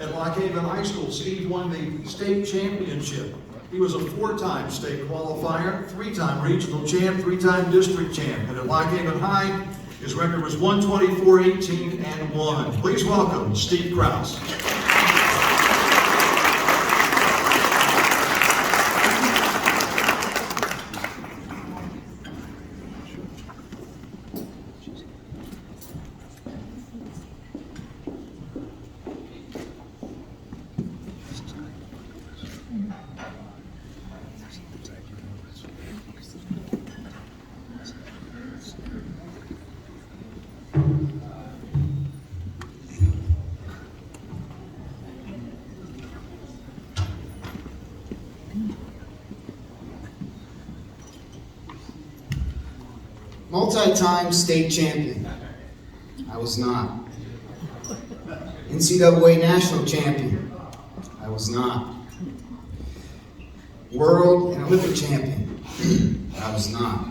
At Lock Haven High School, Steve won the state championship. He was a 4-time state qualifier, 3-time regional champ, 3-time district champ. And at Lock Haven High, his record was 124, 18, and 1. Please welcome Steve Krause. Multi-time state champion. I was not. NCAA national champion. I was not. World and Olympic champion. I was not.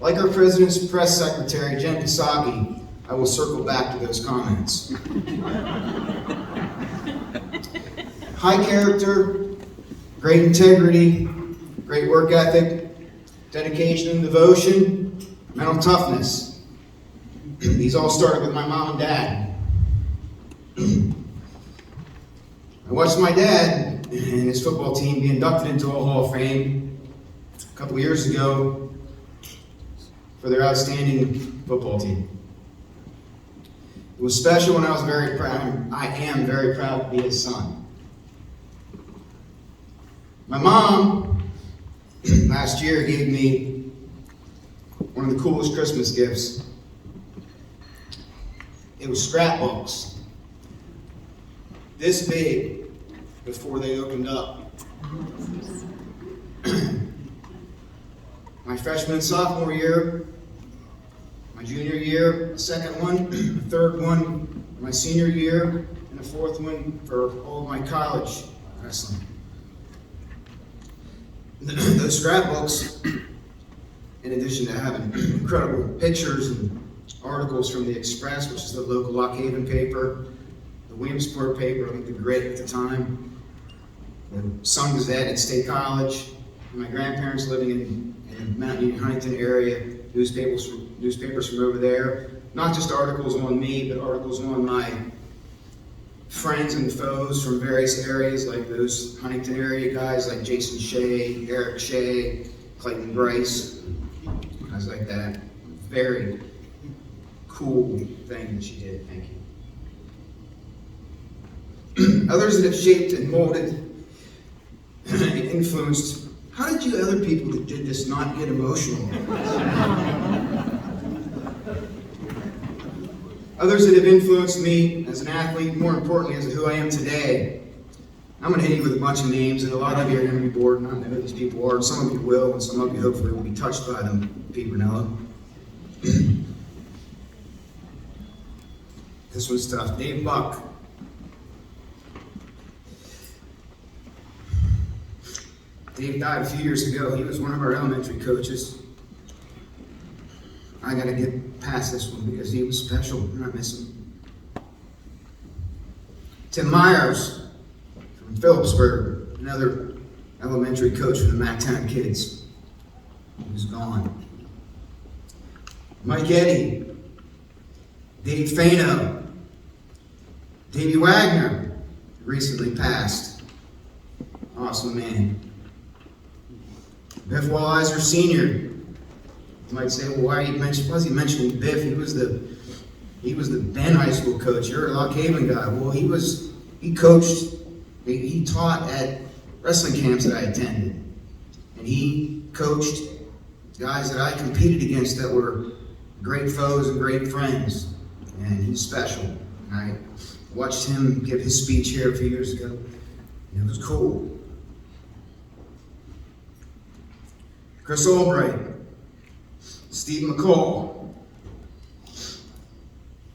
Like our president's press secretary, Jen Psaki, I will circle back to those comments. High character, great integrity, great work ethic, dedication and devotion, mental toughness. These all started with my mom and dad. I watched my dad and his football team be inducted into a Hall of Fame a couple years ago for their outstanding football team. It was special and I was very proud. I am very proud to be his son. My mom last year gave me one of the coolest Christmas gifts. It was scrapbooks. This big before they opened up. My freshman and sophomore year, my junior year, the second one, the third one, my senior year, and the fourth one for all of my college wrestling. Those scrapbooks, in addition to having incredible pictures and articles from the Express, which is the local Lock Haven paper, the Williamsport paper, I think the Grit at the time, the Sun Gazette at State College, and my grandparents living in the Mount Union Huntington area, newspapers from over there. Not just articles on me, but articles on my friends and foes from various areas, like those Huntington area guys like Jason Shea, Eric Shea, Clayton Bryce, guys like that. Very cool thing that she did, thank you. Others that have shaped and molded and influenced. How did you other people that did this not get emotional? Others that have influenced me as an athlete, more importantly, as who I am today. I'm going to hit you with a bunch of names, and a lot of you are going to be bored and not know who these people are, and some of you will, and some of you hopefully will be touched by them, Pete Brunello. This one's tough. Dave Buck. Dave died a few years ago. He was one of our elementary coaches. I got to get past this one because he was special and I miss him. Tim Myers from Phillipsburg, another elementary coach for the Mactown kids. He was gone. Mike Eddy, Dave Fano, Davey Wagner, recently passed. Awesome man. Biff Walliser Sr. You might say, well, why was he mentioning Biff? He was the Ben High School coach. You're a Lock Haven guy. Well, he coached, he taught at wrestling camps that I attended. And he coached guys that I competed against that were great foes and great friends. And he's special. And I watched him give his speech here a few years ago. And it was cool. Chris Albright, Steve McCall,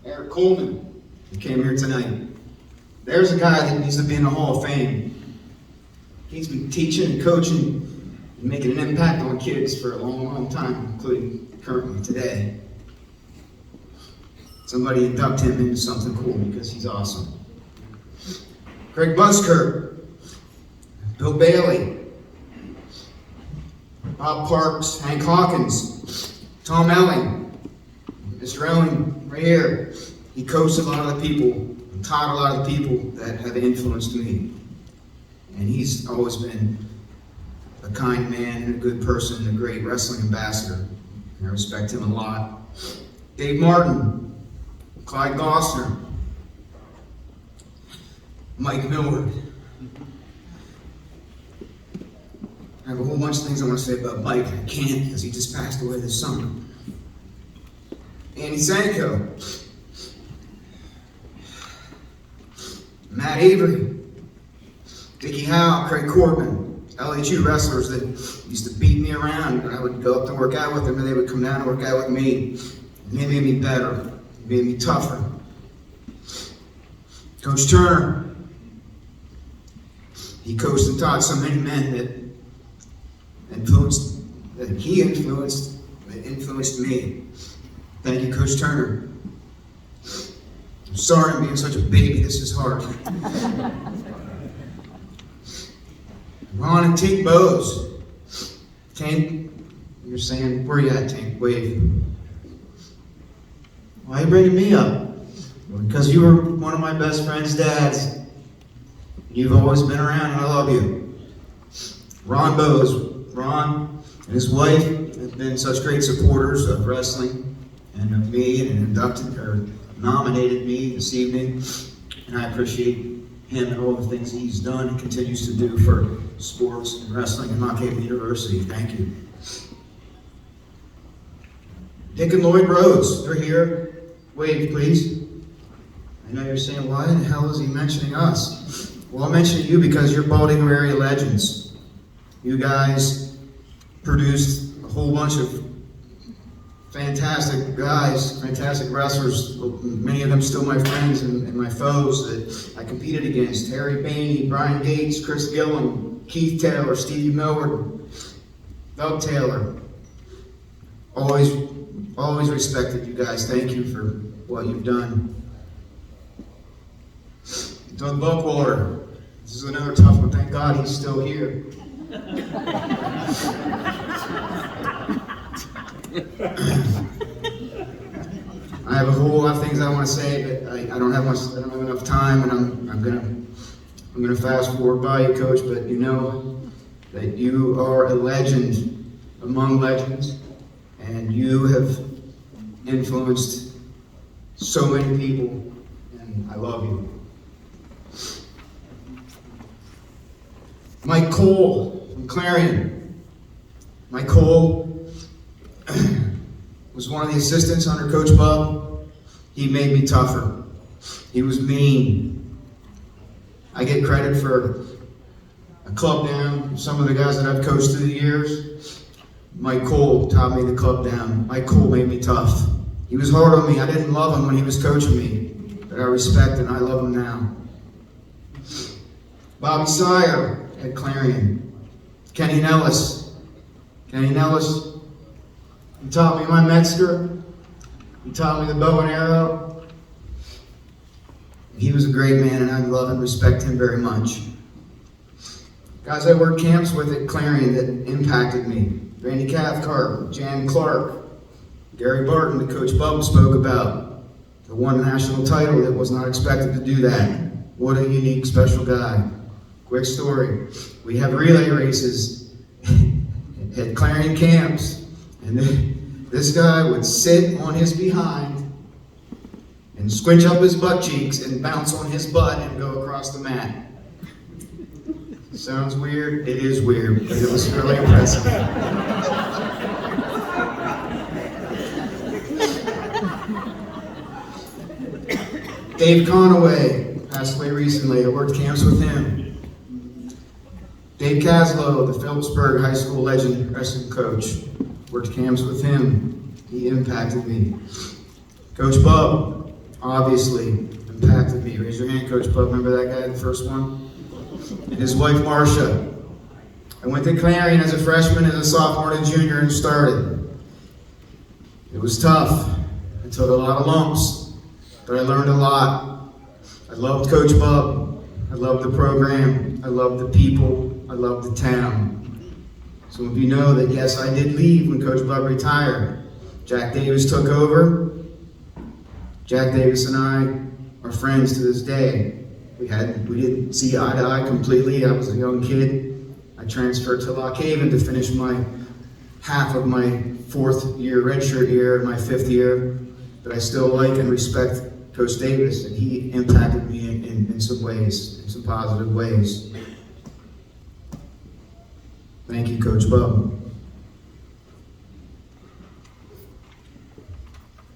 Eric Coleman, who came here tonight. There's a guy that needs to be in the Hall of Fame. He's been teaching and coaching and making an impact on kids for a long, long time, including currently today. Somebody induct him into something cool because he's awesome. Greg Buskirk, Bill Bailey, Bob Parks, Hank Hawkins, Tom Elling, Mr. Elling right here. He coached a lot of the people, taught a lot of the people that have influenced me. And he's always been a kind man and a good person and a great wrestling ambassador. And I respect him a lot. Dave Martin, Clyde Gosner, Mike Millward. I have a whole bunch of things I want to say about Mike. I can't because he just passed away this summer. Andy Sanko, Matt Avery, Dickie Howe, Craig Corbin, LHU wrestlers that used to beat me around. I would go up to work out with them and they would come down and work out with me. And they made me better. They made me tougher. Coach Turner, he coached and taught so many men that he influenced me. Thank you, Coach Turner. I'm sorry I'm being such a baby. This is hard. Ron and Tank Bowes. Tank, you're saying, where you at, Tank? Wave. Why are you bringing me up? Because you were one of my best friend's dads. You've always been around and I love you. Ron Bowes. Ron and his wife have been such great supporters of wrestling and of me and inducted or nominated me this evening. And I appreciate him and all the things he's done and continues to do for sports and wrestling at Mount Cable University. Thank you. Dick and Lloyd Rhodes, they're here. Wave, please. I know you're saying, why in the hell is he mentioning us? Well, I'm mentioning you because you're Balding area legends. You guys produced a whole bunch of fantastic guys, fantastic wrestlers, many of them still my friends and my foes that I competed against. Harry Bainey, Brian Gates, Chris Gillen, Keith Taylor, Stevie Millward, Doug Taylor. Always respected you guys. Thank you for what you've done. Doug Buckwater. This is another tough one. Thank God he's still here. I have a whole lot of things I want to say, but I don't have enough time, and I'm gonna fast forward by you, Coach. But you know that you are a legend among legends, and you have influenced so many people, and I love you. Mike Cole from Clarion. Mike Cole was one of the assistants under Coach Bub. He made me tougher. He was mean. I get credit for a club down. Some of the guys that I've coached through the years, Mike Cole taught me the club down. Mike Cole made me tough. He was hard on me. I didn't love him when he was coaching me, but I respect and I love him now. Bobby Sire at Clarion. Kenny Nellis. Kenny Nellis, he taught me my Metzger. He taught me the bow and arrow. He was a great man, and I love and respect him very much. Guys I worked camps with at Clarion that impacted me. Randy Cathcart, Jan Clark, Gary Barton, that Coach Bub spoke about. The won a national title that was not expected to do that. What a unique, special guy. Quick story. We have relay races at Clarion camps, and this guy would sit on his behind and squinch up his butt cheeks and bounce on his butt and go across the mat. Sounds weird? It is weird, but it was really impressive. Dave Conaway passed away recently. I worked camps with him. Dave Caslow, the Phillipsburg High School legend wrestling coach. Worked camps with him. He impacted me. Coach Bub, obviously, impacted me. Raise your hand, Coach Bub. Remember that guy, the first one? And his wife, Marcia. I went to Clarion as a freshman, as a sophomore, and a junior, and started. It was tough. I took a lot of lumps, but I learned a lot. I loved Coach Bub. I love the program, I love the people, I love the town. Some of you know that yes, I did leave when Coach Bub retired. Jack Davis took over. Jack Davis and I are friends to this day. We didn't see eye to eye completely. I was a young kid. I transferred to Lock Haven to finish half of my fourth year redshirt year, my fifth year. But I still like and respect Coach Davis, and he impacted me in some ways, in some positive ways. Thank you, Coach Bub.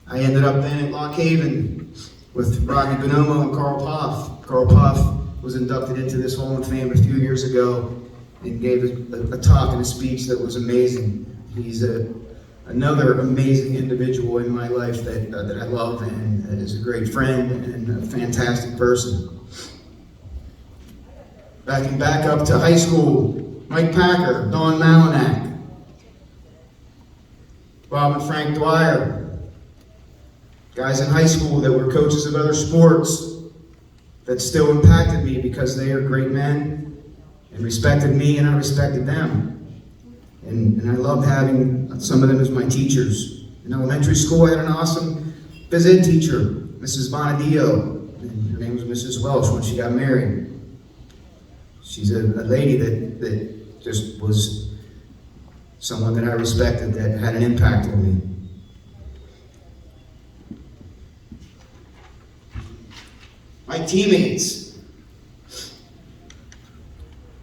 I ended up then at Lock Haven with Rodney Bonomo and Carl Puff. Carl Puff was inducted into this Hall of Fame a few years ago and gave a talk and a speech that was amazing. He's another amazing individual in my life that I love and is a great friend and a fantastic person. Backing back up to high school, Mike Packer, Don Malinak, Bob and Frank Dwyer, guys in high school that were coaches of other sports that still impacted me because they are great men and respected me and I respected them. And I loved having some of them as my teachers. In elementary school, I had an awesome phys ed teacher, Mrs. Bonadio, and her name was Mrs. Welch when she got married. She's a lady that just was someone that I respected, that had an impact on me. My teammates,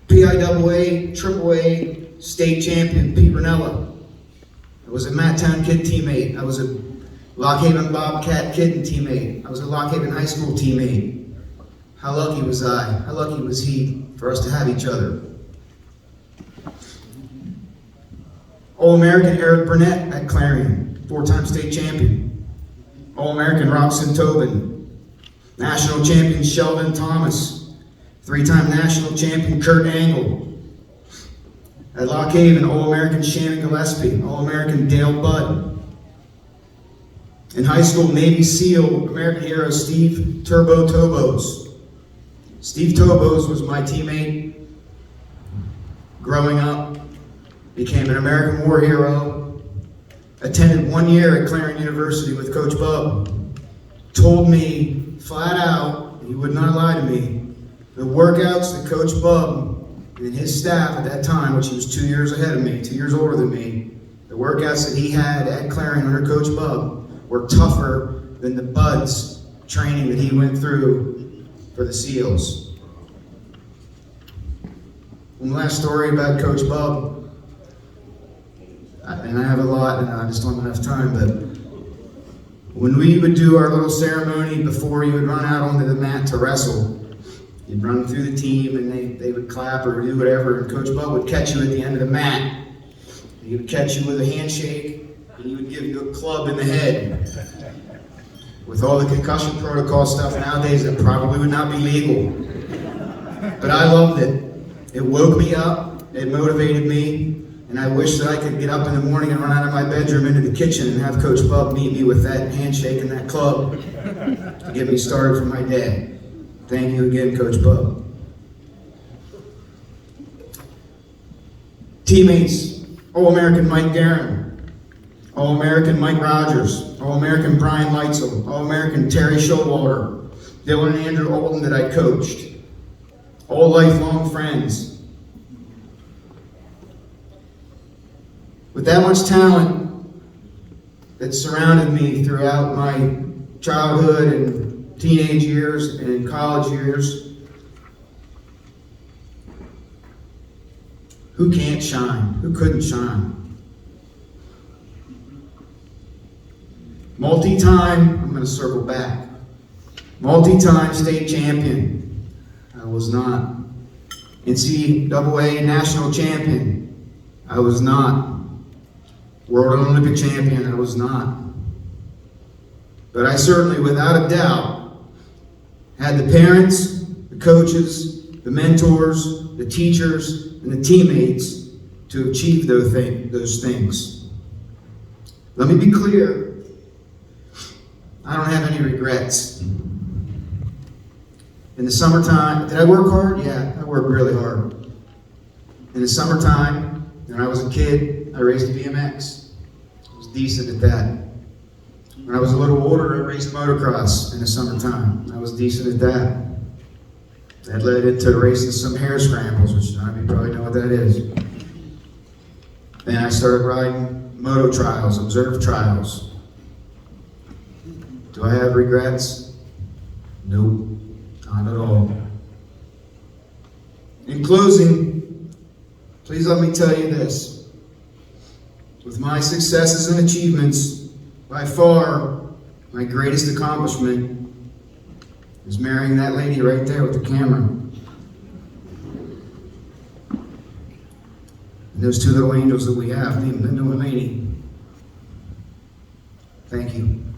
PIAA, AAA state champion Pete Ranella. I was a Matttown Kid teammate. I was a Lock Haven Bobcat Kid teammate. I was a Lock Haven High School teammate. How lucky was I? How lucky was he for us to have each other? All-American Eric Burnett at Clarion, 4-time state champion. All-American Robson Tobin. National champion Sheldon Thomas. 3-time national champion Kurt Angle. At Lock Haven, All-American Shannon Gillespie. All-American Dale Budd. In high school, Navy SEAL, American hero Steve Turbo Tobos. Steve Tobos was my teammate growing up. Became an American War hero, attended 1 year at Clarion University with Coach Bub, told me flat out, and he would not lie to me, the workouts that Coach Bub and his staff at that time, which he was 2 years ahead of me, 2 years older than me, the workouts that he had at Clarion under Coach Bub were tougher than the Buds training that he went through for the SEALs. One last story about Coach Bub. And I have a lot, and I just don't have enough time, but when we would do our little ceremony before you would run out onto the mat to wrestle, you'd run through the team, and they would clap or do whatever, and Coach Bub would catch you at the end of the mat. He would catch you with a handshake, and he would give you a club in the head. With all the concussion protocol stuff nowadays, that probably would not be legal. But I loved it. It woke me up, it motivated me, and I wish that I could get up in the morning and run out of my bedroom into the kitchen and have Coach Bub meet me with that handshake and that club to get me started for my day. Thank you again, Coach Bub. Teammates, All-American Mike Guerin, All-American Mike Rogers, All-American Brian Leitzel, All-American Terry Showalter, Dylan and Andrew Olden that I coached. All lifelong friends. With that much talent that surrounded me throughout my childhood and teenage years and college years, who can't shine? Who couldn't shine? Multi-time, I'm going to circle back, multi-time state champion, I was not. NCAA national champion, I was not. World Olympic champion, I was not. But I certainly, without a doubt, had the parents, the coaches, the mentors, the teachers, and the teammates to achieve those things. Let me be clear, I don't have any regrets. In the summertime, did I work hard? Yeah, I worked really hard. In the summertime, when I was a kid, I raced a BMX. I was decent at that. When I was a little older, I raced motocross in the summertime. I was decent at that. That led into racing some hare scrambles, which none of you probably know what that is. Then I started riding moto trials, observed trials. Do I have regrets? Nope, not at all. In closing, please let me tell you this. With my successes and achievements, by far, my greatest accomplishment is marrying that lady right there with the camera. And those two little angels that we have, named Linda and Lainey. Thank you.